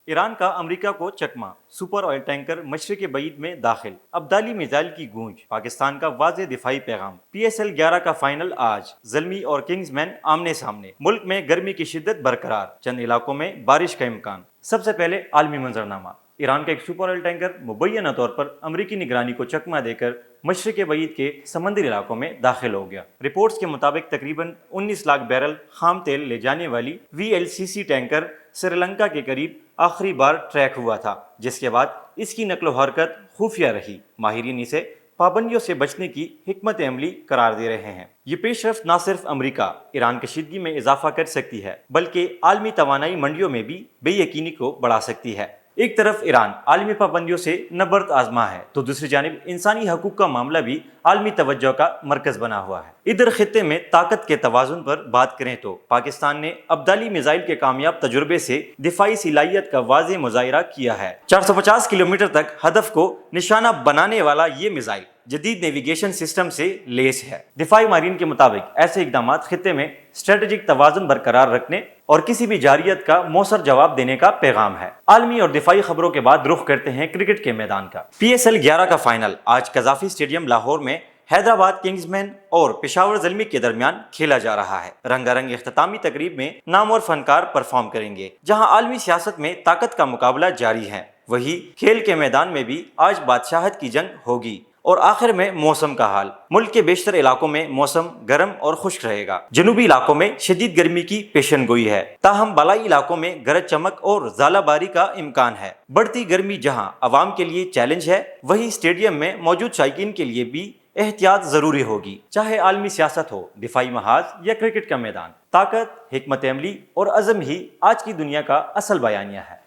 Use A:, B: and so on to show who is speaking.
A: ایران کا امریکہ کو Chakma, super oil tanker مشرق بعید میں داخل، ابدالی میزائل کی گونج، پاکستان کا واضح دفاعی پیغام۔ PSL 11 کا فائنل آج، زلمی اور کنگز مین آمنے سامنے، ملک میں گرمی کی شدت برقرار، چند علاقوں میں بارش کا امکان۔ سب سے پہلے عالمی منظرنامہ۔ ایران کا ایک سپر آئل ٹینکر مبینہ طور پر امریکی نگرانی کو چکما دے کر مشرق بعید کے سمندری علاقوں میں داخل ہو گیا۔ رپورٹس کے مطابق تقریباً 19 لاکھ بیرل خام تیل لے جانے والی VLCC ٹینکر سری لنکا کے قریب آخری بار ٹریک ہوا تھا، جس کے بعد اس کی نقل و حرکت خفیہ رہی۔ ماہرین اسے پابندیوں سے بچنے کی حکمت عملی قرار دے رہے ہیں۔ یہ پیش رفت نہ صرف امریکہ، ایران کشیدگی میں اضافہ کر سکتی ہے، بلکہ عالمی توانائی منڈیوں میں بھی بے یقینی کو بڑھا سکتی ہے۔ ایک طرف ایران عالمی پابندیوں سے نبرد آزما ہے، تو دوسری جانب انسانی حقوق کا معاملہ بھی عالمی توجہ کا مرکز بنا ہوا ہے۔ ادھر خطے میں طاقت کے توازن پر بات کریں تو پاکستان نے ابدالی میزائل کے کامیاب تجربے سے دفاعی صلاحیت کا واضح مظاہرہ کیا ہے۔ 450 کلومیٹر تک ہدف کو نشانہ بنانے والا یہ میزائل جدید نیویگیشن سسٹم سے لیس ہے۔ دفاعی ماہرین کے مطابق ایسے اقدامات خطے میں اسٹریٹجک توازن برقرار رکھنے اور کسی بھی جارحیت کا مؤثر جواب دینے کا پیغام ہے۔ عالمی اور دفاعی خبروں کے بعد رخ کرتے ہیں کرکٹ کے میدان کا۔ PSL 11 کا فائنل آج قذافی اسٹیڈیم لاہور میں حیدرآباد کنگز مین اور پشاور زلمی کے درمیان کھیلا جا رہا ہے۔ رنگا رنگ اختتامی تقریب میں نامور فنکار پرفارم کریں گے۔ جہاں عالمی سیاست میں طاقت کا مقابلہ جاری ہے، وہی کھیل کے میدان میں بھی آج بادشاہت کی جنگ ہوگی۔ اور آخر میں موسم کا حال۔ ملک کے بیشتر علاقوں میں موسم گرم اور خشک رہے گا۔ جنوبی علاقوں میں شدید گرمی کی پیشن گوئی ہے، تاہم بالائی علاقوں میں گرج چمک اور ژالہ باری کا امکان ہے۔ بڑھتی گرمی جہاں عوام کے لیے چیلنج ہے، وہی اسٹیڈیم میں موجود شائقین کے لیے بھی احتیاط ضروری ہوگی، چاہے عالمی سیاست ہو، دفاعی محاذ یا کرکٹ کا میدان۔ طاقت، حکمت عملی اور عزم ہی آج کی دنیا کا اصل بیانیہ ہے۔